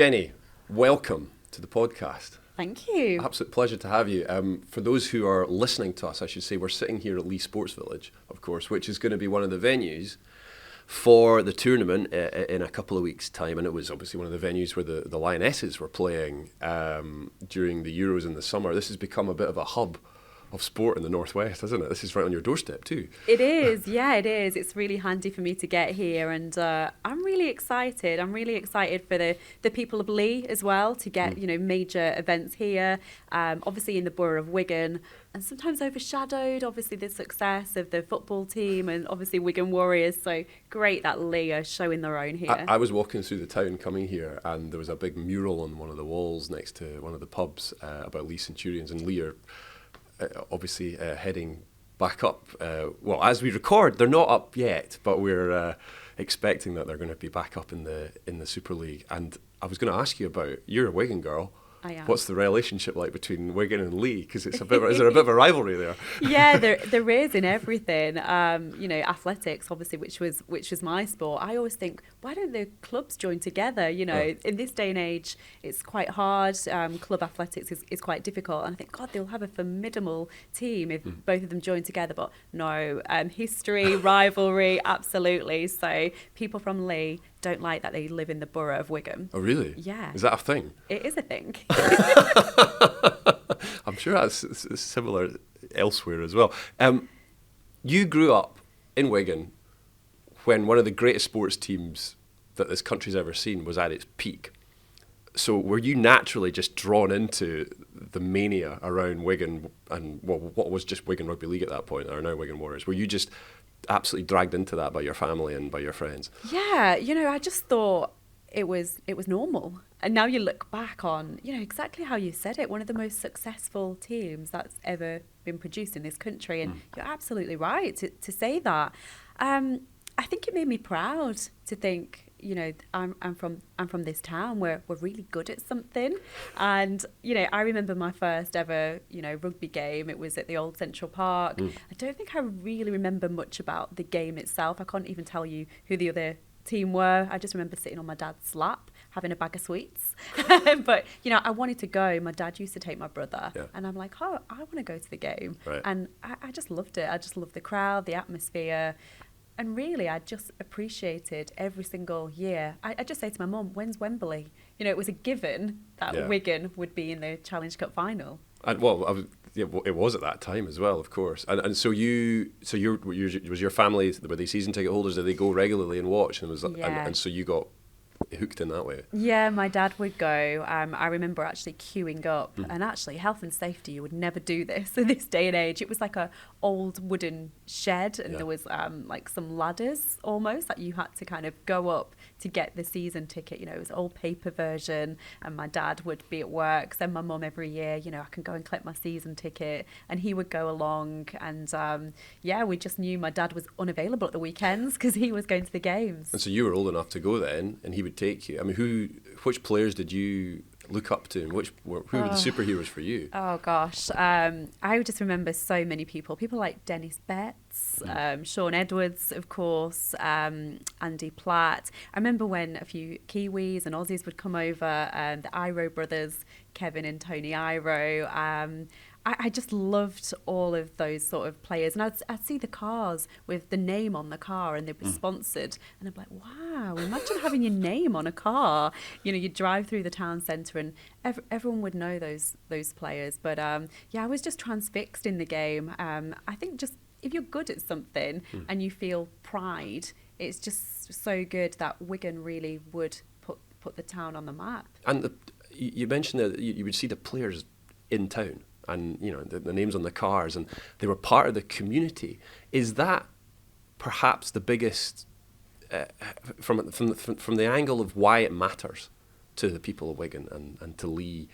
Jenny, welcome to the podcast. Thank you. Absolute pleasure to have you. For those who are listening to us, I should say we're sitting here at Leigh Sports Village, of course, which is going to be one of the venues for the tournament in a couple of weeks' time. And it was obviously one of the venues where the Lionesses were playing during the Euros in the summer. This has become a bit of a hub of sport in the Northwest, hasn't it? This is right on your doorstep too. It is, yeah, it is. It's really handy for me to get here, and I'm really excited. I'm really excited for the people of Leigh as well to get major events here. Obviously in the borough of Wigan, and sometimes overshadowed, obviously the success of the football team and obviously Wigan Warriors. So great that Leigh are showing their own here. I was walking through the town coming here, and there was a big mural on one of the walls next to one of the pubs about Leigh Centurions, and Leigh are obviously heading back up. Well, as we record, they're not up yet, but we're expecting that they're going to be back up in the Super League. And I was going to ask you about, you're a Wigan girl. I am. What's the relationship like between Wigan and Leigh? Because is there a bit of a rivalry there? Yeah, there is in everything. Athletics, obviously, which was my sport. I always think, why don't the clubs join together? In this day and age, it's quite hard. Club athletics is quite difficult. And I think, God, they'll have a formidable team if both of them join together. But no, history, rivalry, absolutely. So people from Leigh don't like that they live in the borough of Wigan. Oh, really? Yeah. Is that a thing? It is a thing. I'm sure that's similar elsewhere as well. You grew up in Wigan when one of the greatest sports teams that this country's ever seen was at its peak. So were you naturally just drawn into the mania around Wigan and what was just Wigan Rugby League at that point, or now Wigan Warriors? Were you just absolutely dragged into that by your family and by your friends? Yeah, I just thought it was normal. And now you look back on, exactly how you said it, one of the most successful teams that's ever been produced in this country. And you're absolutely right to say that. I think it made me proud to think, I'm from this town where we're really good at something. And, I remember my first ever, rugby game. It was at the old Central Park. I don't think I really remember much about the game itself. I can't even tell you who the other team were. I just remember sitting on my dad's lap having a bag of sweets. But, I wanted to go. My dad used to take my brother. Yeah. And I'm like, I want to go to the game. Right. And I just loved it. I just loved the crowd, the atmosphere. And really, I just appreciated every single year. I just say to my mum, when's Wembley? It was a given that Wigan would be in the Challenge Cup final. And it was at that time as well, of course. And so was your family, were they season ticket holders? Did they go regularly and watch? And so you got hooked in that way? Yeah, my dad would go. I remember actually queuing up, and actually health and safety, you would never do this in this day and age. It was like a old wooden shed, and there was like some ladders almost that you had to kind of go up to get the season ticket. It was an old paper version, and my dad would be at work, send my mum every year, I can go and collect my season ticket, and he would go along. And we just knew my dad was unavailable at the weekends because he was going to the games. And so you were old enough to go then, and he would take you. I mean, which players did you look up to, and who were the superheroes for you? Oh gosh, I just remember so many people like Dennis Betts, Sean Edwards, of course, Andy Platt. I remember when a few Kiwis and Aussies would come over, the Iro brothers, Kevin and Tony Iro. I just loved all of those sort of players, and I'd see the cars with the name on the car, and they'd be sponsored, and I'd be like, wow, imagine having your name on a car. You drive through the town centre, and everyone would know those players. But I was just transfixed in the game. I think just if you're good at something and you feel pride, it's just so good that Wigan really would put the town on the map. And you mentioned that you would see the players in town, and the names on the cars, and they were part of the community. Is that perhaps the biggest from the angle of why it matters to the people of Wigan and to Leigh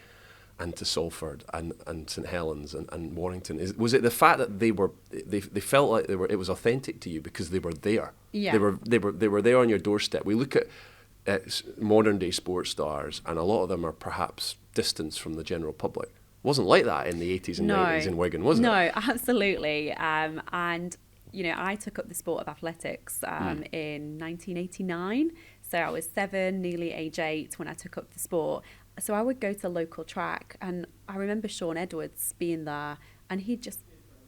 and to Salford and St Helens and Warrington? Was it the fact that they felt like it was authentic to you because they were there? Yeah. They were there on your doorstep. We look at modern day sports stars, and a lot of them are perhaps distanced from the general public. Wasn't like that in the 80s and 90s in Wigan, was it? No, absolutely. And I took up the sport of athletics in 1989. So I was 7, nearly age 8 when I took up the sport. So I would go to local track, and I remember Sean Edwards being there, and he'd just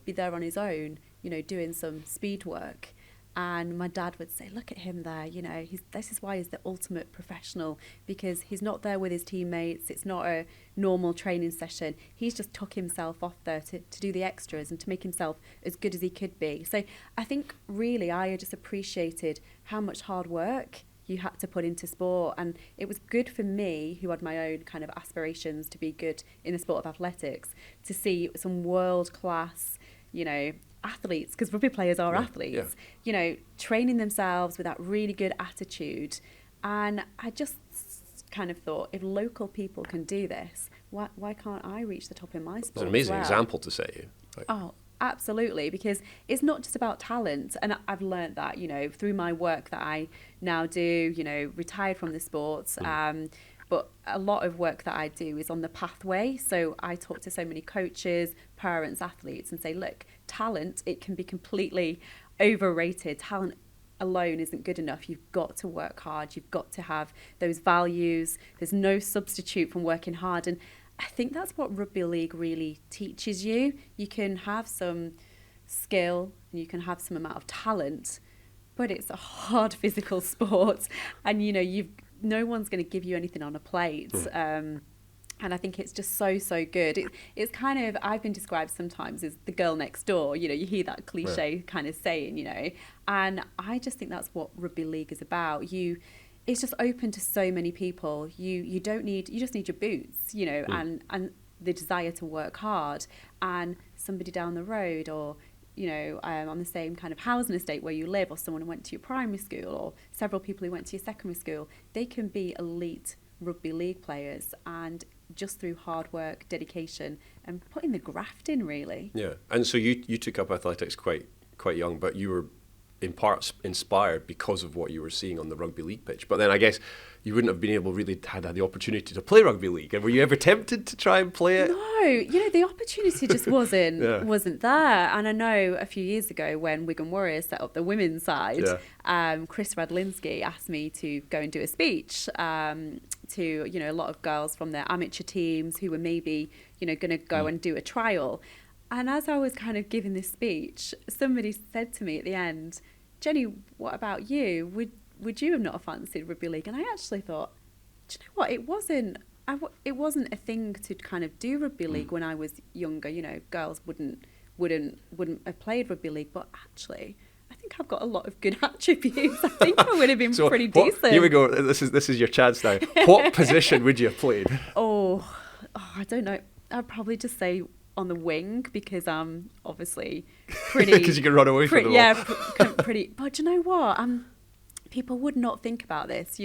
be there on his own, doing some speed work. And my dad would say, look at him there, this is why he's the ultimate professional, because he's not there with his teammates. It's not a normal training session. He's just took himself off there to do the extras and to make himself as good as he could be. So I think really I just appreciated how much hard work you had to put into sport. And it was good for me, who had my own kind of aspirations to be good in the sport of athletics, to see some world-class, athletes, because rugby players are athletes, training themselves with that really good attitude. And I just kind of thought, if local people can do this, why can't I reach the top in my sport? It's an amazing example to set you. Oh, absolutely, because it's not just about talent. And I've learned that, through my work that I now do, retired from the sports. But a lot of work that I do is on the pathway. So I talk to so many coaches, parents, athletes, and say, look, talent, it can be completely overrated. Talent alone isn't good enough. You've got to work hard. You've got to have those values. There's no substitute from working hard. And I think that's what rugby league really teaches you. You can have some skill and you can have some amount of talent, but it's a hard physical sport. And, no one's going to give you anything on a plate. And I think it's just so good. It's kind of, I've been described sometimes as the girl next door. You hear that cliche kind of saying, and I just think that's what rugby league is about. It's just open to so many people. You just need your boots, and the desire to work hard, and somebody down the road, or on the same kind of housing estate where you live, or someone who went to your primary school, or several people who went to your secondary school, they can be elite rugby league players, and just through hard work, dedication, and putting the graft in, really. Yeah, and so you took up athletics quite young, but you were in part inspired because of what you were seeing on the rugby league pitch. But then I guess you wouldn't have been able had the opportunity to play rugby league. And were you ever tempted to try and play it? No, the opportunity just wasn't there. And I know a few years ago when Wigan Warriors set up the women's side, Chris Radlinski asked me to go and do a speech to a lot of girls from their amateur teams who were maybe going to go and do a trial. And as I was kind of giving this speech, somebody said to me at the end, Jenny, what about you? Would you have not fancied rugby league? And I actually thought, do you know what? It wasn't a thing to kind of do rugby league when I was younger. Girls wouldn't have played rugby league, but actually, I think I've got a lot of good attributes. I think I would have been pretty decent. Here we go. This is your chance now. What position would you have played? Oh, I don't know. I'd probably just say on the wing, because I'm obviously pretty... Because you can run away from them all. Yeah, pretty... But you know what? People would not think about this,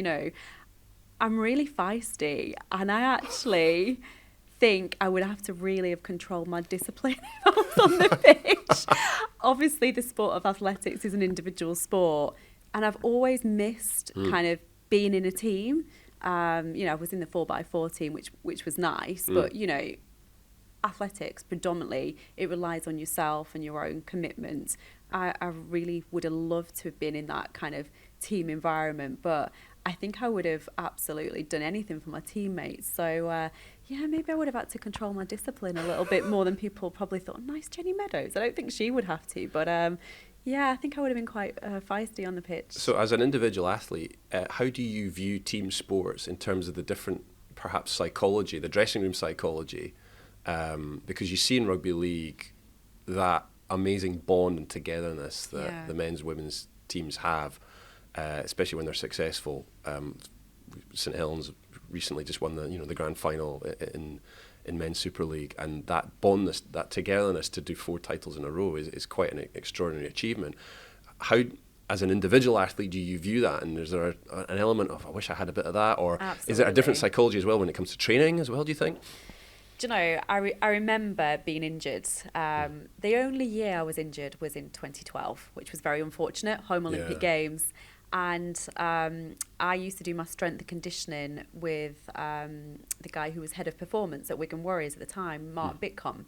I'm really feisty, and I actually think I would have to really have controlled my discipline if I was on the pitch. Obviously, the sport of athletics is an individual sport, and I've always missed kind of being in a team. I was in the 4x4 team, which was nice, but, athletics predominantly, it relies on yourself and your own commitment. I really would have loved to have been in that kind of team environment, but I think I would have absolutely done anything for my teammates. So maybe I would have had to control my discipline a little bit more than people probably thought. Nice Jenny Meadows. I don't think she would have to, but I think I would have been quite feisty on the pitch. So as an individual athlete, how do you view team sports in terms of the different, perhaps, psychology, the dressing room psychology? Because you see in rugby league that amazing bond and togetherness that the men's, women's teams have, especially when they're successful. St Helens recently just won the grand final in men's Super League, and that bond, that togetherness to do 4 titles in a row is quite an extraordinary achievement. How, as an individual athlete, do you view that? And is there an element of, I wish I had a bit of that? Or Absolutely. Is there a different psychology as well when it comes to training as well, do you think? Do you know, I remember being injured. The only year I was injured was in 2012, which was very unfortunate, home Olympic Games. And I used to do my strength and conditioning with the guy who was head of performance at Wigan Warriors at the time, Mark Bitcombe.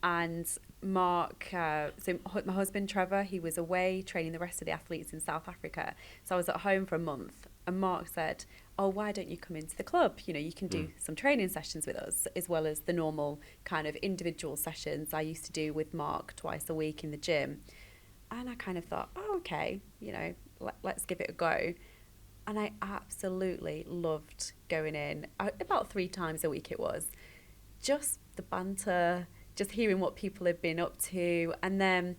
And Mark, so my husband Trevor, he was away training the rest of the athletes in South Africa. So I was at home for a month, And Mark said, oh, why don't you come into the club? You know, you can do some training sessions with us, as well as the normal kind of individual sessions I used to do with Mark twice a week in the gym. And I kind of thought, oh, okay, you know, let's give it a go. And I absolutely loved going in. About 3 times a week it was. Just the banter, just hearing what people have been up to. And then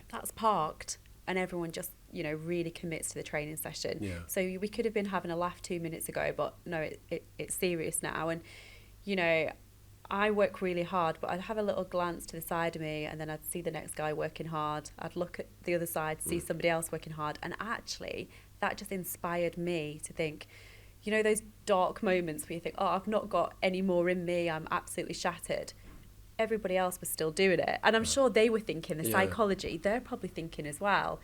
that's parked and everyone just, you know, really commits to the training session. Yeah. So we could have been having a laugh 2 minutes ago, but no, it's serious now. And, you know, I work really hard, but I'd have a little glance to the side of me and then I'd see the next guy working hard. I'd look at the other side, see somebody else working hard. And actually, that just inspired me to think, you know, those dark moments where you think, oh, I've not got any more in me, I'm absolutely shattered. Everybody else was still doing it. And I'm sure they were thinking the psychology, they're probably thinking as well,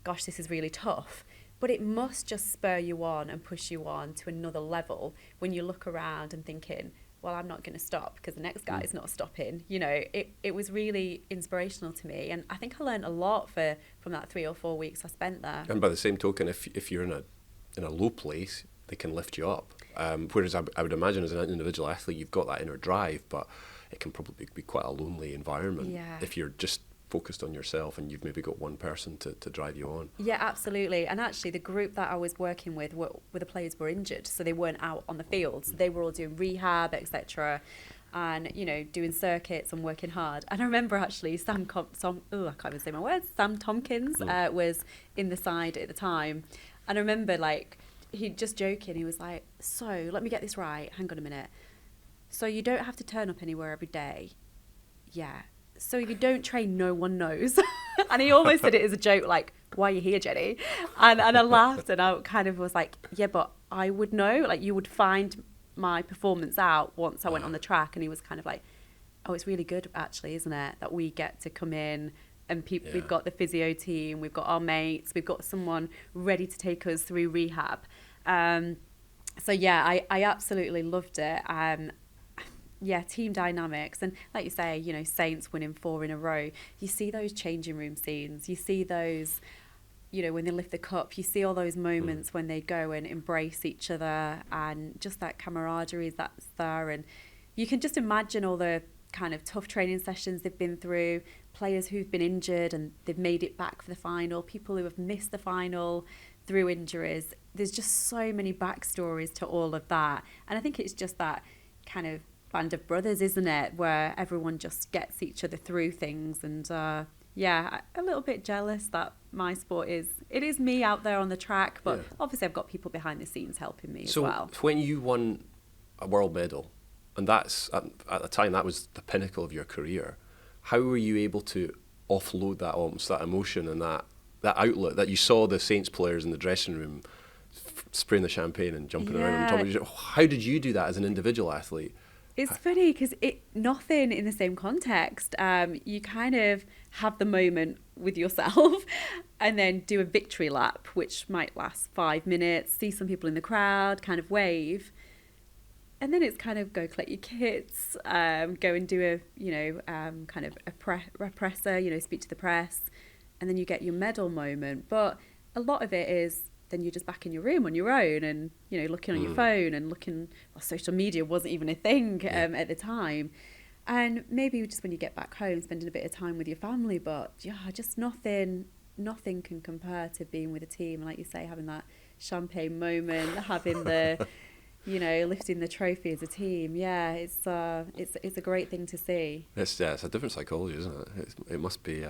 gosh, this is really tough. But it must just spur you on and push you on to another level when you look around and thinking, well, I'm not going to stop because the next guy is not stopping. You know, it was really inspirational to me. And I think I learned a lot from that 3 or 4 weeks I spent there. And by the same token, if you're in a low place, they can lift you up. Whereas I would imagine as an individual athlete, you've got that inner drive, but it can probably be quite a lonely environment if you're just focused on yourself and you've maybe got one person to drive you on. Yeah, absolutely. And actually the group that I was working with were the players were injured, so they weren't out on the field. So they were all doing rehab, etc. and, you know, doing circuits and working hard. And I remember actually Sam Tompkins was in the side at the time. And I remember, like, he just joking, he was like, so let me get this right, hang on a minute. So you don't have to turn up anywhere every day? Yeah. So if you don't train, no one knows. And he almost said it as a joke, like, why are you here, Jenny? And I laughed and I kind of was like, yeah, but I would know. Like, you would find my performance out once I went on the track. And he was kind of like, oh, it's really good, actually, isn't it? That we get to come in and we've got the physio team, we've got our mates, we've got someone ready to take us through rehab. So, yeah, I absolutely loved it. Yeah, team dynamics. And like you say, you know, Saints winning 4 in a row. You see those changing room scenes. You see those, you know, when they lift the cup, you see all those moments when they go and embrace each other and just that camaraderie that's there. And you can just imagine all the kind of tough training sessions they've been through, players who've been injured and they've made it back for the final, people who have missed the final through injuries. There's just so many backstories to all of that. And I think it's just that kind of band of brothers, isn't it, where everyone just gets each other through things. And yeah, a little bit jealous that my sport is me out there on the track, but obviously I've got people behind the scenes helping me as well. So when you won a world medal, and that's at the time that was the pinnacle of your career, how were you able to offload that almost that emotion and that outlet that you saw the Saints players in the dressing room spraying the champagne and jumping around and talking? How did you do that as an individual athlete? It's funny because nothing in the same context. You kind of have the moment with yourself and then do a victory lap, which might last 5 minutes, see some people in the crowd, kind of wave. And then it's kind of go collect your kits, go and do kind of a presser, speak to the press. And then you get your medal moment. But a lot of it is then you're just back in your room on your own and, looking on your phone and social media wasn't even a thing at the time. And maybe just when you get back home, spending a bit of time with your family, but just nothing can compare to being with a team. And like you say, having that champagne moment, having the, lifting the trophy as a team. Yeah, it's a great thing to see. It's a different psychology, isn't it? It must be...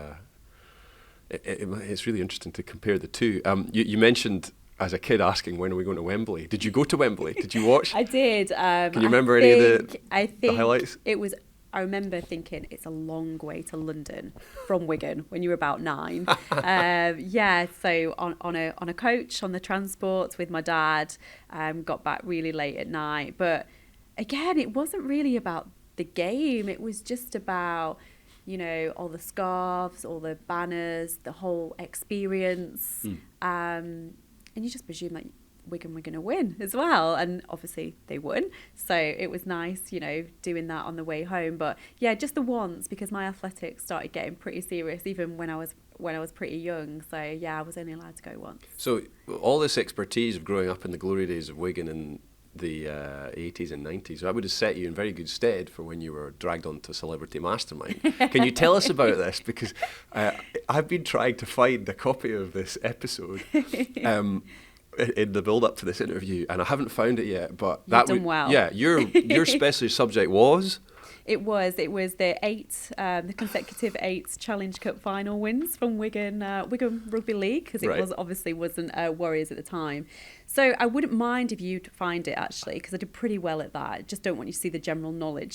It's really interesting to compare the two. You mentioned as a kid asking, when are we going to Wembley? Did you go to Wembley? Did you watch? I did. Can you remember any of the highlights? I remember thinking it's a long way to London from Wigan when you were about 9. So on a coach on the transport with my dad, got back really late at night. But again, it wasn't really about the game. It was just about... all the scarves, all the banners, the whole experience. And you just presume that Wigan were going to win as well. And obviously they won. So it was nice, doing that on the way home. But yeah, just the once, because my athletics started getting pretty serious, even when I was when I was pretty young. So yeah, I was only allowed to go once. So all this expertise of growing up in the glory days of Wigan in the 80s and 90s, that would have set you in very good stead for when you were dragged onto Celebrity Mastermind. Can you tell us about this? Because I've been trying to find a copy of this episode in the build-up to this interview, and I haven't found it yet. But You've done well. Yeah, your specialist subject was... It was the consecutive 8 Challenge Cup final wins from Wigan Rugby League, because it wasn't Warriors at the time. So I wouldn't mind if you'd find it, actually, because I did pretty well at that. Just don't want you to see the general knowledge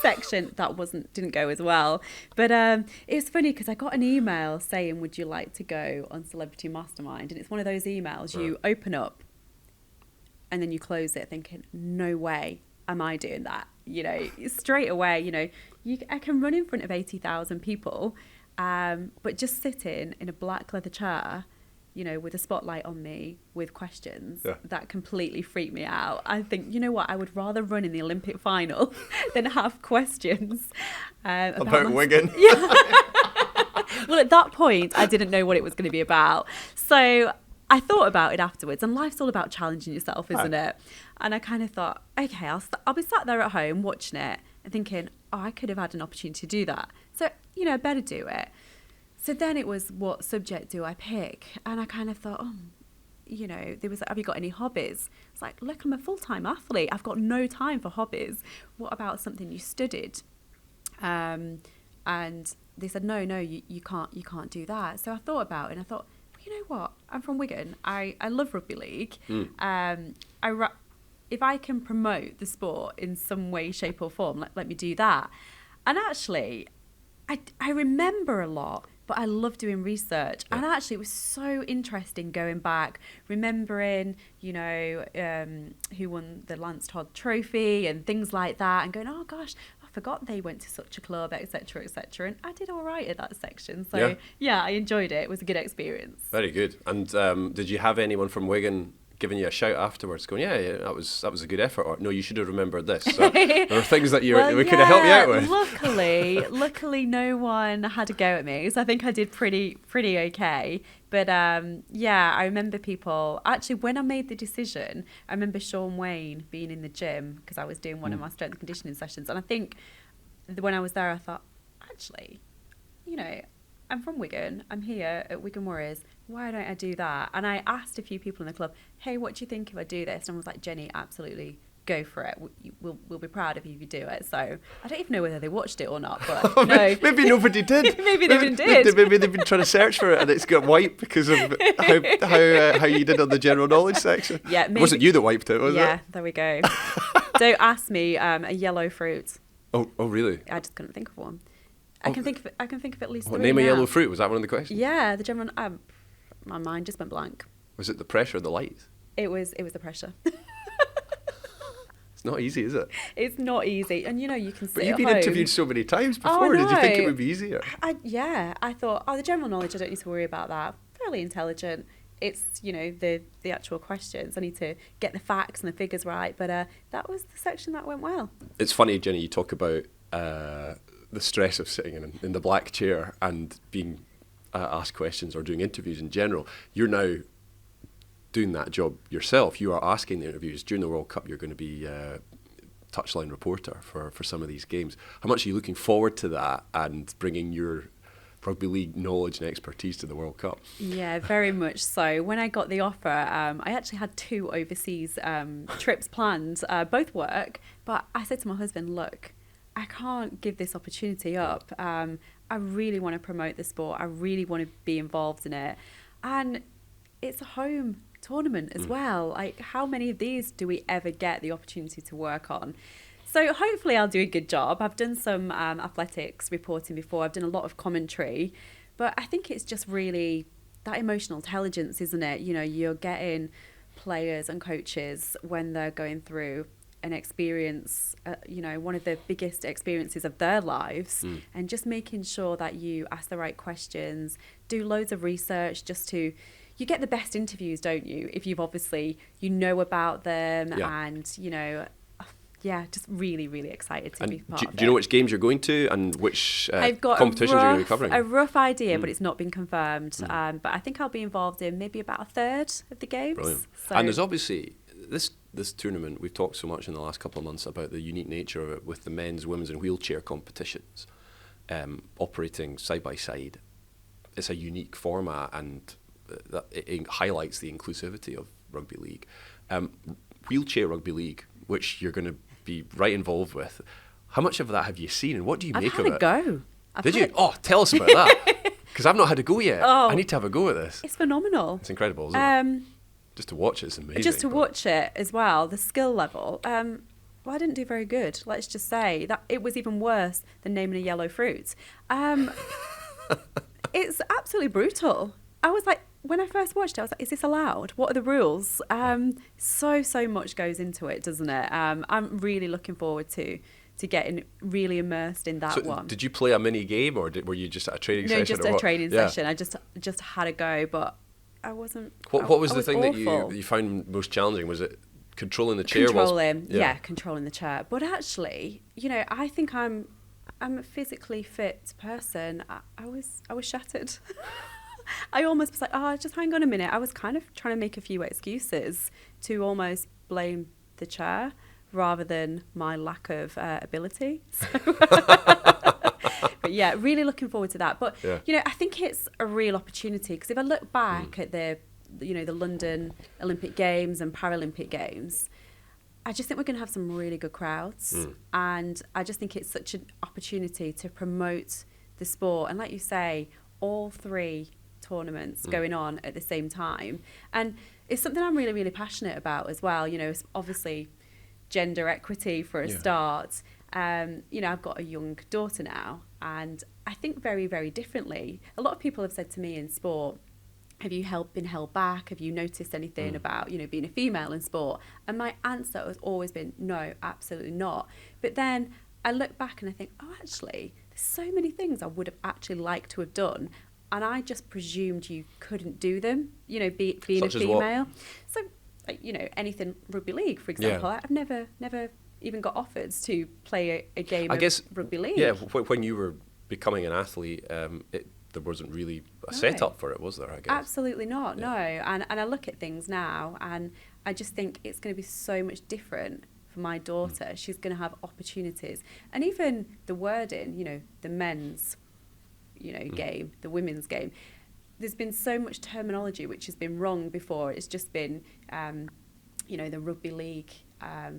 section. That didn't go as well. But it was funny because I got an email saying, would you like to go on Celebrity Mastermind? And it's one of those emails you open up and then you close it thinking, no way am I doing that? Straight away, I can run in front of 80,000 people, but just sitting in a black leather chair, with a spotlight on me with questions, that completely freaked me out. I think, you know what, I would rather run in the Olympic final than have questions about Wigan. Yeah. Well, at that point, I didn't know what it was going to be about. So I thought about it afterwards, and life's all about challenging yourself, isn't it? And I kind of thought, okay, I'll be sat there at home watching it and thinking, I could have had an opportunity to do that. So, I better do it. So then it was, what subject do I pick? And I kind of thought, there was, have you got any hobbies? It's like, look, I'm a full-time athlete. I've got no time for hobbies. What about something you studied? And they said, no, you can't do that. So I thought about it, and I thought, you know what? I'm from Wigan. I love rugby league. If I can promote the sport in some way, shape or form, let me do that. And actually, I remember a lot, but I love doing research. Yeah. And actually, it was so interesting going back, remembering, who won the Lance Todd Trophy and things like that, and going, oh gosh, I forgot they went to such a club, etc., etc. And I did all right at that section. So yeah, I enjoyed it. It was a good experience. Very good. And did you have anyone from Wigan giving you a shout afterwards, going, yeah, that was a good effort, or no, you should have remembered this? So there were things that we could have helped you out with. Luckily, no one had a go at me, so I think I did pretty okay. But I remember people. Actually, when I made the decision, I remember Sean Wayne being in the gym because I was doing one of my strength and conditioning sessions, and I think when I was there, I thought, actually, I'm from Wigan. I'm here at Wigan Warriors. Why don't I do that? And I asked a few people in the club, hey, what do you think if I do this? And I was like, Jenny, absolutely go for it. We'll be proud of you if you do it. So I don't even know whether they watched it or not, but no. Maybe nobody did. Maybe they did. Maybe they've been trying to search for it and it's got wiped because of how you did on the general knowledge section. Yeah, maybe. It wasn't you that wiped it, was it? Yeah, there we go. Don't ask me a yellow fruit. Oh, really? I just couldn't think of one. I can think of at least 3 name now. a yellow fruit, was that one of the questions? Yeah, the general. My mind just went blank. Was it the pressure or the light? It was the pressure. It's not easy, is it? It's not easy, and you can see. But you've been interviewed so many times before. Did you think it would be easier? I thought, the general knowledge, I don't need to worry about that. Fairly intelligent. It's the actual questions. I need to get the facts and the figures right. But that was the section that went well. It's funny, Jenny. You talk about the stress of sitting in the black chair and being asked questions or doing interviews in general. You're now doing that job yourself. You are asking the interviews. During the World Cup, you're going to be touchline reporter for some of these games. How much are you looking forward to that and bringing your rugby league knowledge and expertise to the World Cup? Yeah, very much so. When I got the offer, I actually had 2 overseas trips planned, both work, but I said to my husband, look, I can't give this opportunity up. I really want to promote the sport. I really want to be involved in it. And it's a home tournament as well. Like, how many of these do we ever get the opportunity to work on? So hopefully I'll do a good job. I've done some athletics reporting before. I've done a lot of commentary. But I think it's just really that emotional intelligence, isn't it? You're getting players and coaches when they're going through an experience, one of the biggest experiences of their lives, and just making sure that you ask the right questions, do loads of research you get the best interviews, don't you? If you've obviously, about them and, yeah, just really, really excited to be part of it. Do you know which games you're going to and which I've got competitions you're going to be covering? A rough idea, but it's not been confirmed. But I think I'll be involved in maybe about a third of the games. Brilliant. So, and there's obviously this tournament, we've talked so much in the last couple of months about the unique nature of it with the men's, women's and wheelchair competitions operating side by side. It's a unique format, and it highlights the inclusivity of rugby league. Wheelchair rugby league, which you're going to be right involved with. How much of that have you seen, and what do you make of it? I've had a go. Did you? Oh, tell us about that. Because I've not had a go yet. Oh, I need to have a go at this. It's phenomenal. It's incredible, isn't it? Just to watch it's amazing. Just to watch it as well, the skill level. Well, I didn't do very good. Let's just say that it was even worse than naming a yellow fruit. It's absolutely brutal. I was like, when I first watched it, I was like, is this allowed? What are the rules? So much goes into it, doesn't it? I'm really looking forward to getting really immersed in that one. Did you play a mini game, or were you just at a training session? No, just a training session. I just had a go, but I wasn't. What was the thing awful. that you found most challenging? Was it controlling the chair? Controlling the chair. But actually, I think I'm a physically fit person. I was shattered. I almost was like, just hang on a minute. I was kind of trying to make a few excuses to almost blame the chair rather than my lack of ability. So but yeah, really looking forward to that. But, I think it's a real opportunity, because if I look back at the London Olympic Games and Paralympic Games, I just think we're going to have some really good crowds. And I just think it's such an opportunity to promote the sport. And like you say, all three tournaments going on at the same time. And it's something I'm really, really passionate about as well. It's obviously gender equity for a start. I've got a young daughter now, and I think very, very differently. A lot of people have said to me in sport, have you been held back? Have you noticed anything about, being a female in sport? And my answer has always been, no, absolutely not. But then I look back and I think, actually, there's so many things I would have actually liked to have done, and I just presumed you couldn't do them, being Such a female. So, anything rugby league, for example, I've never even got offered to play a game of rugby league. Yeah, when you were becoming an athlete, there wasn't really a setup for it, was there, I guess? Absolutely not, no. And I look at things now, and I just think it's going to be so much different for my daughter. She's going to have opportunities. And even the wording, the men's, game, the women's game, there's been so much terminology which has been wrong before. It's just been, the rugby league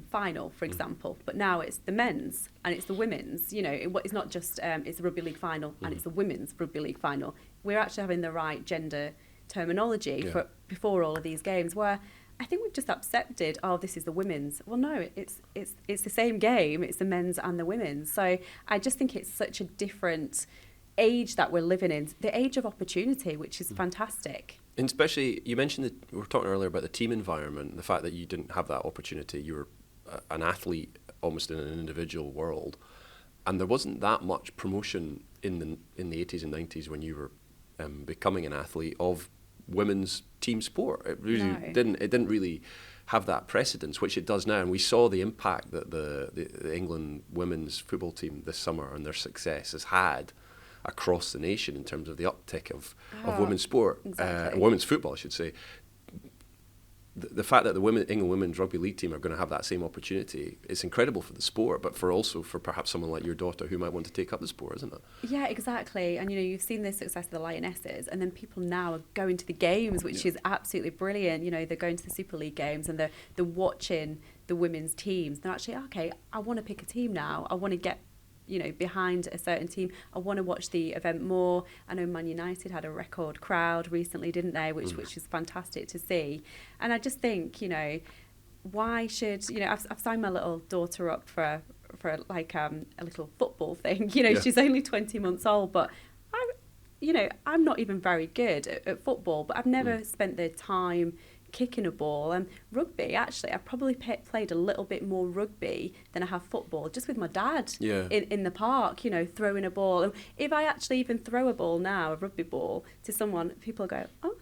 final, for example, but now it's the men's and it's the women's. It's not just it's the rugby league final and it's the women's rugby league final. We're actually having the right gender terminology for before all of these games, where I think we've just accepted, this is the women's. Well, no, it's the same game. It's the men's and the women's. So I just think it's such a different age that we're living in, the age of opportunity, which is fantastic. And especially, you mentioned we were talking earlier about the team environment, the fact that you didn't have that opportunity. You were an athlete almost in an individual world, and there wasn't that much promotion in the 80s and 90s when you were becoming an athlete of women's team sport. It really didn't really have that precedence, which it does now. And we saw the impact that the England women's football team this summer and their success has had across the nation in terms of the uptick of women's sport, women's football, I should say. The fact that the England women's rugby league team are going to have that same opportunity, it's incredible for the sport, but also for perhaps someone like your daughter who might want to take up the sport, isn't it? Yeah, exactly. And you've seen the success of the Lionesses, and then people now are going to the games, which is absolutely brilliant. They're going to the Super League games and they're watching the women's teams. They're actually, okay, I want to pick a team now. I want to get behind a certain team. I want to watch the event more. I know Man United had a record crowd recently, didn't they? Which is fantastic to see. And I just think, why should I've signed my little daughter up for like a little football thing. She's only 20 months old, but I'm not even very good at football. But I've never spent the time kicking a ball. And rugby, actually, I probably played a little bit more rugby than I have football, just with my dad in the park, throwing a ball. And if I actually even throw a ball now, a rugby ball, to someone, people go, oh,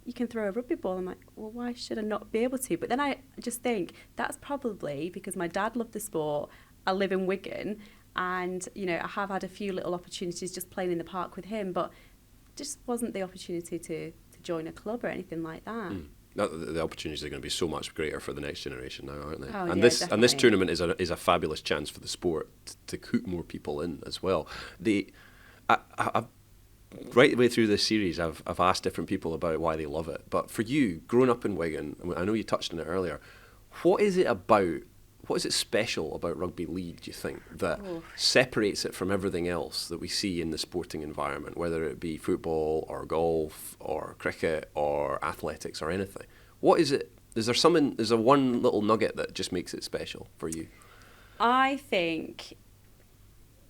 you can throw a rugby ball. I'm like, well, why should I not be able to? But then I just think that's probably because my dad loved the sport. I live in Wigan, and, you know, I have had a few little opportunities just playing in the park with him, but just wasn't the opportunity to join a club or anything like that. The opportunities are going to be so much greater for the next generation now, aren't they? Oh, and yeah, this tournament is a fabulous chance for the sport to hook more people in as well. I've right the way through this series, I've asked different people about why they love it. But for you, growing up in Wigan, I know you touched on it earlier. What is it special about rugby league, do you think, that separates it from everything else that we see in the sporting environment, whether it be football or golf or cricket or athletics or anything? What is it? Is there one little nugget that just makes it special for you? I think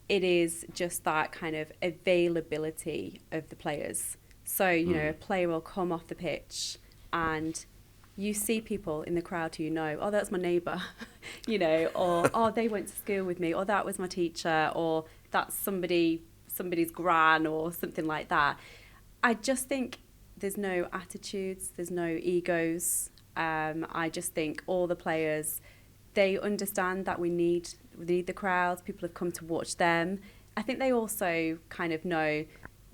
it is just that kind of availability of the players. So, you know, a player will come off the pitch and you see people in the crowd who you know, oh, that's my neighbour, you know, or, oh, they went to school with me, or that was my teacher, or that's somebody's gran, or something like that. I just think there's no attitudes, there's no egos. I just think all the players, they understand that we need the crowds. People have come to watch them. I think they also kind of know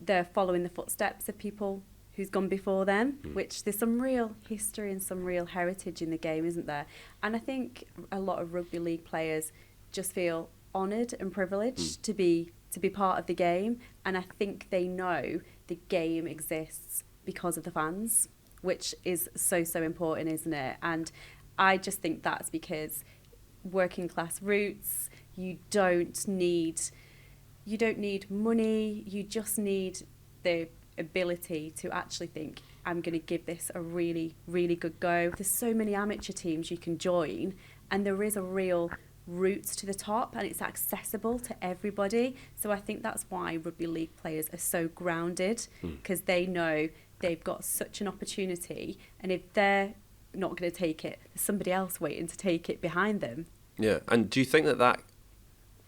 they're following the footsteps of people who's gone before them, which there's some real history and some real heritage in the game, isn't there? And I think a lot of rugby league players just feel honoured and privileged to be part of the game. And I think they know the game exists because of the fans, which is so important, isn't it? And I just think that's because working class roots, you don't need money, you just need the ability to actually think, I'm going to give this a really, really good go. There's so many amateur teams you can join, and there is a real route to the top, and it's accessible to everybody. So I think that's why rugby league players are so grounded, because they know they've got such an opportunity, and if they're not going to take it, there's somebody else waiting to take it behind them. Yeah, and do you think that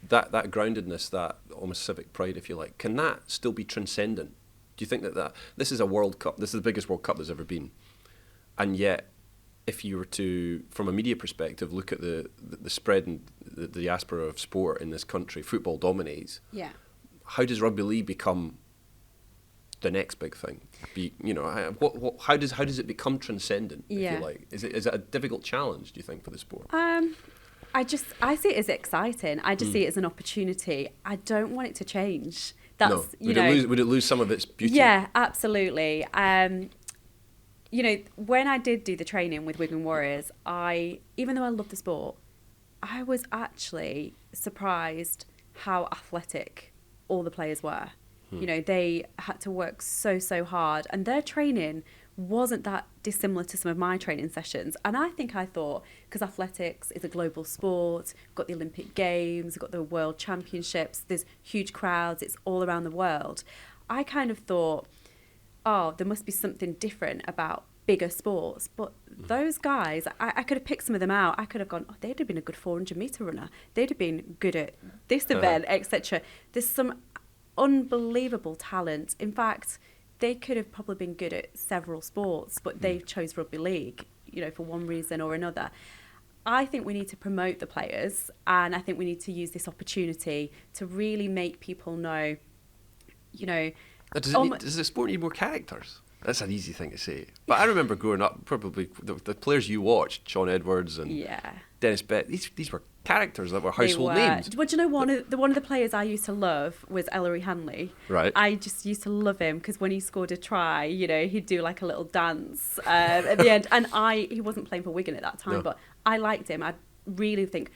groundedness, that almost civic pride, if you like, can that still be transcendent? Do you think that this is a World Cup, this is the biggest World Cup there's ever been, and yet if you were to, from a media perspective, look at the spread and the diaspora of sport in this country, football dominates. Yeah. How does rugby league become the next big thing? How does it become transcendent? If you like, is it a difficult challenge, do you think, for the sport? I see it as exciting. I just see it as an opportunity. I don't want it to change. That's, would it lose some of its beauty? Yeah, absolutely. When I did do the training with Wigan Warriors, even though I love the sport, I was actually surprised how athletic all the players were. You know, they had to work so hard, and their training wasn't that dissimilar to some of my training sessions. And I thought, because athletics is a global sport, we've got the Olympic Games, we've got the World Championships, there's huge crowds, it's all around the world. I kind of thought, oh, there must be something different about bigger sports. But those guys, I could have picked some of them out. I could have gone, oh, they'd have been a good 400-metre runner. They'd have been good at this event, etc. There's some unbelievable talent. In fact, they could have probably been good at several sports, but they chose rugby league, for one reason or another. I think we need to promote the players, and I think we need to use this opportunity to really make people know, Does the sport need more characters? That's an easy thing to say. But I remember growing up, probably the players you watched, Shaun Edwards and Dennis Bett, these were characters that were household names. But one of the players I used to love was Ellery Hanley. Right. I just used to love him because when he scored a try, he'd do like a little dance at the end. And he wasn't playing for Wigan at that time, but I liked him. I really think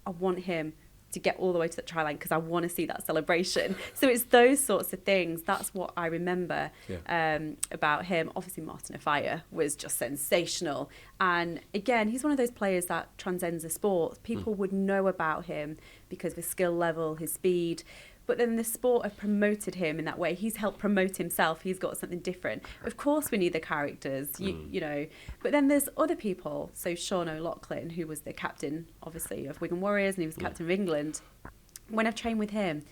I want him to get all the way to the try line because I want to see that celebration. So it's those sorts of things. That's what I remember about him. Obviously, Martin Offiah was just sensational. And again, he's one of those players that transcends the sport. People would know about him because of his skill level, his speed. But then the sport have promoted him in that way. He's helped promote himself. He's got something different. Of course, we need the characters, you know. But then there's other people. So Sean O'Loughlin, who was the captain, obviously, of Wigan Warriors, and he was captain of England. When I've trained with him,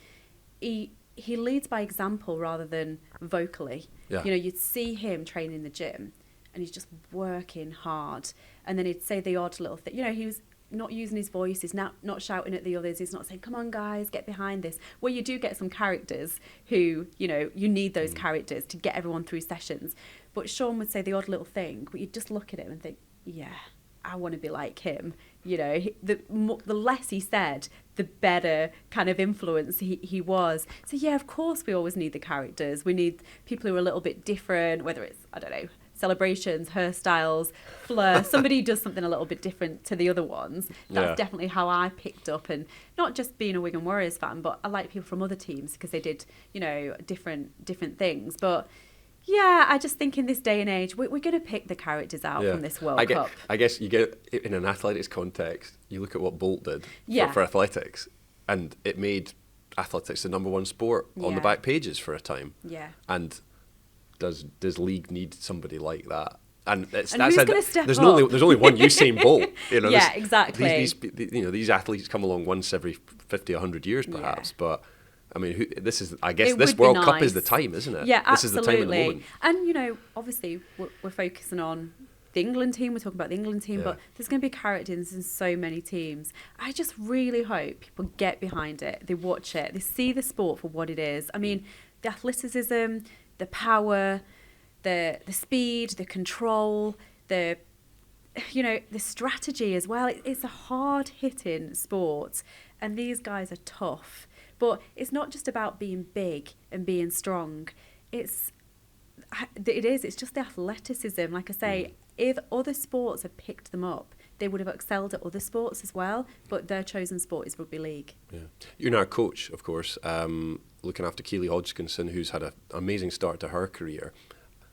he leads by example rather than vocally. Yeah. You'd see him train in the gym, and he's just working hard. And then he'd say the odd little thing. You know, he was not using his voice, he's not shouting at the others, he's not saying, come on guys, get behind this. Well, you do get some characters who, you know, you need those characters to get everyone through sessions. But Sean would say the odd little thing, but you'd just look at him and think, yeah, I want to be like him. You know, the less he said, the better kind of influence he was. So yeah, of course we always need the characters. We need people who are a little bit different, whether it's, I don't know, celebrations, hairstyles, flair, somebody who does something a little bit different to the other ones. That's definitely how I picked up, and not just being a Wigan Warriors fan, but I like people from other teams because they did, you know, different things. But yeah, I just think in this day and age, we're going to pick the characters out from this World Cup. I guess you get, in an athletics context, you look at what Bolt did for athletics, and it made athletics the number one sport on the back pages for a time. Yeah. And does league need somebody like that? And who's going to step there's up? Only one Usain Bolt. You know, exactly. These athletes come along once every 50, 100 years perhaps, but I mean, I guess this World Cup is the time, isn't it? Yeah, this is the time of the moment. And, you know, obviously we're focusing on the England team, we're talking about the England team, but there's going to be characters in so many teams. I just really hope people get behind it, they watch it, they see the sport for what it is. I mean, the athleticism, the power, the speed, the control, the strategy as well. It's a hard-hitting sport, and these guys are tough. But it's not just about being big and being strong. It's just the athleticism. Like I say, if other sports had picked them up, they would have excelled at other sports as well. But their chosen sport is rugby league. Yeah, you're now a coach, of course, looking after Keely Hodkinson, who's had an amazing start to her career.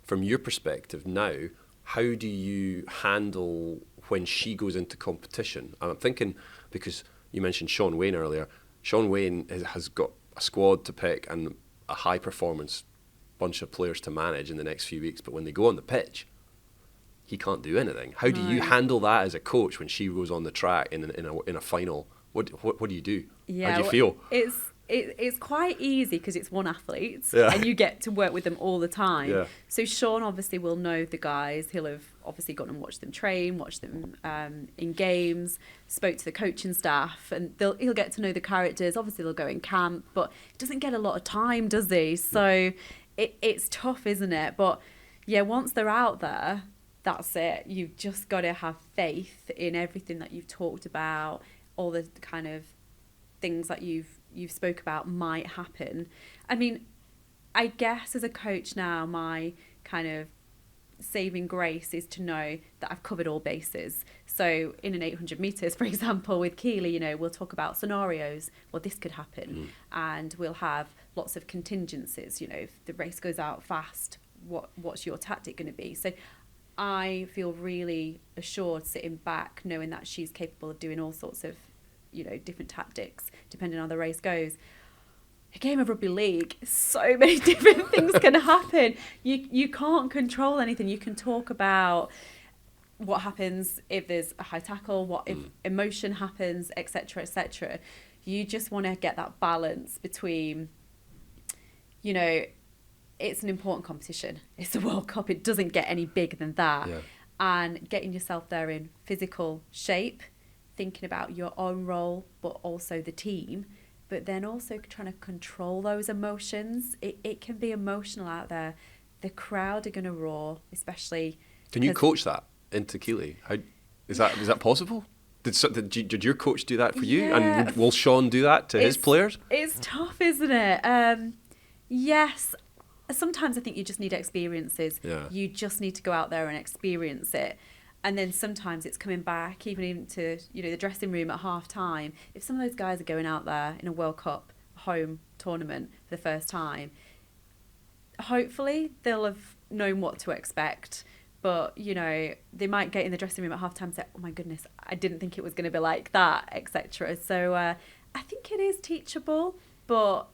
From your perspective now, how do you handle when she goes into competition? And I'm thinking, because you mentioned Sean Wayne earlier, Sean Wayne has got a squad to pick and a high performance bunch of players to manage in the next few weeks, but when they go on the pitch, he can't do anything. How do you handle that as a coach when she goes on the track in a final? What do you do? How do you feel? It's quite easy because it's one athlete and you get to work with them all the time. Yeah. So Sean obviously will know the guys. He'll have obviously gone and watched them train, watched them in games, spoke to the coaching staff, and he'll get to know the characters. Obviously they'll go in camp, but he doesn't get a lot of time, does he? So it's tough, isn't it? But yeah, once they're out there, that's it. You've just got to have faith in everything that you've talked about, all the kind of things that you've spoke about might happen. I mean, I guess as a coach now, my kind of saving grace is to know that I've covered all bases. So in an 800 metres, for example, with Keely, you know, we'll talk about scenarios. Well, this could happen. And we'll have lots of contingencies. You know, if the race goes out fast, what's your tactic going to be? So I feel really assured sitting back, knowing that she's capable of doing all sorts of, you know, different tactics depending on how the race goes. A game of rugby league, so many different things can happen. You can't control anything. You can talk about what happens if there's a high tackle, what if emotion happens, etc., etc. You just want to get that balance between, you know, it's an important competition. It's the World Cup. It doesn't get any bigger than that. Yeah. And getting yourself there in physical shape, thinking about your own role, but also the team, but then also trying to control those emotions. It can be emotional out there. The crowd are going to roar, especially. Can you coach that into Keely? Is that possible? Did your coach do that for you? And will Sean do that to his players? It's tough, isn't it? Yes. Sometimes I think you just need experiences. Yeah. You just need to go out there and experience it. And then sometimes it's coming back, even to, you know, the dressing room at half time. If some of those guys are going out there in a World Cup home tournament for the first time, hopefully they'll have known what to expect. But, you know, they might get in the dressing room at half time and say, oh my goodness, I didn't think it was going to be like that, etc. So I think it is teachable, but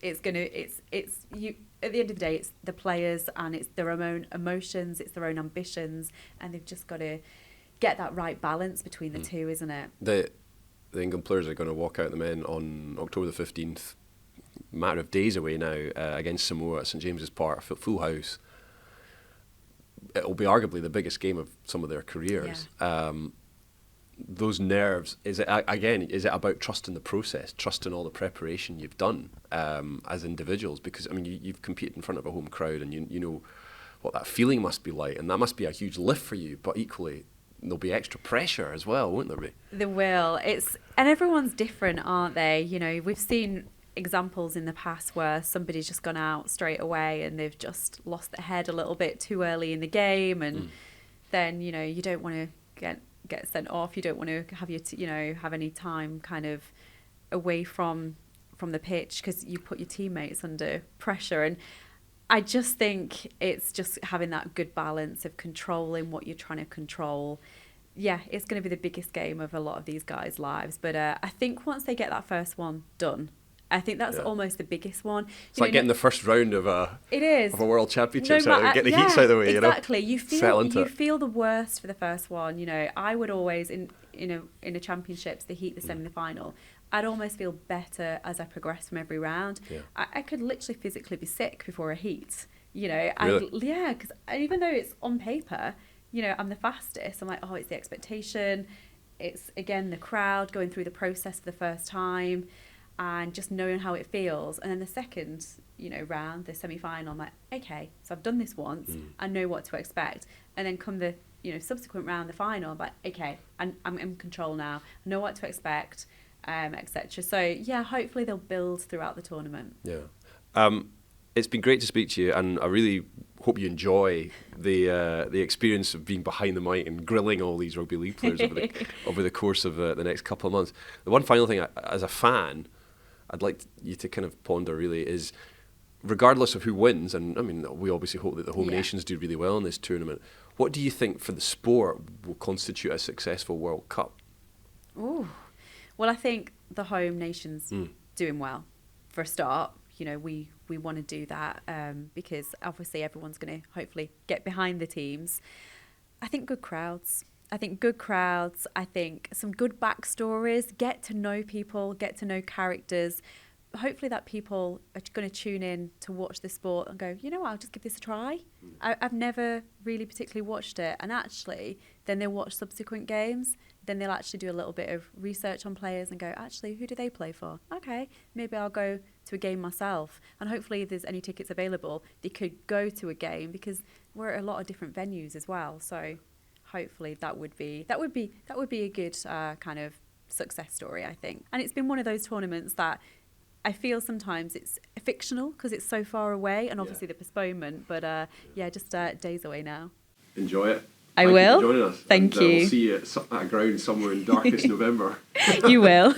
it's you. At the end of the day, it's the players and it's their own emotions, it's their own ambitions, and they've just got to get that right balance between the two, isn't it? The England players are going to walk out the men on October the 15th, matter of days away now, against Samoa at St James's Park, full house. it'll be arguably the biggest game of some of their careers. Those nerves, is it about trusting the process, trusting all the preparation you've done as individuals? Because, I mean, you've competed in front of a home crowd, and you know what that feeling must be like, and that must be a huge lift for you, but equally there'll be extra pressure as well, won't there be? There will. And everyone's different, aren't they? You know, we've seen examples in the past where somebody's just gone out straight away and they've just lost their head a little bit too early in the game, and then, you know, you don't want to get sent off. You don't want to have have any time kind of away from the pitch because you put your teammates under pressure. And I just think it's just having that good balance of controlling what you're trying to control. Yeah, it's going to be the biggest game of a lot of these guys' lives. But I think once they get that first one done, I think that's almost the biggest one. It's like getting the first round of a world championship, get the heats out of the way. Exactly. You know? feel the worst for the first one. You know, I would always in the championships, the heat, the semi, the final, I'd almost feel better as I progressed from every round. Yeah. I could literally physically be sick before a heat. You know, really? Because even though it's on paper, you know, I'm the fastest. I'm like, oh, it's the expectation. It's again the crowd going through the process for the first time, and just knowing how it feels. And then the second, you know, round, the semi-final, I'm like, okay, so I've done this once, I know what to expect. And then come the, you know, subsequent round, the final, I'm like, okay, I'm in control now, I know what to expect, etc. So yeah, hopefully they'll build throughout the tournament. Yeah. It's been great to speak to you, and I really hope you enjoy the experience of being behind the mic and grilling all these rugby league players over the course of the next couple of months. The one final thing, as a fan, I'd like you to kind of ponder really is, regardless of who wins, and I mean, we obviously hope that the home nations do really well in this tournament, what do you think for the sport will constitute a successful World Cup? Ooh. Well, I think the home nations doing well for a start. You know, we want to do that because obviously everyone's going to hopefully get behind the teams. I think good crowds. I think some good backstories, get to know people, get to know characters. Hopefully that people are going to tune in to watch the sport and go, you know what, I'll just give this a try. I've never really particularly watched it. And actually, then they'll watch subsequent games. Then they'll actually do a little bit of research on players and go, actually, who do they play for? Okay, maybe I'll go to a game myself. And hopefully if there's any tickets available, they could go to a game because we're at a lot of different venues as well. So hopefully that would be a good kind of success story, I think. And it's been one of those tournaments that I feel sometimes it's fictional because it's so far away, and obviously the postponement, but just days away now. Enjoy it. I will. Thank you for joining us. Thank you. We'll see you at a ground somewhere in darkest November. You will.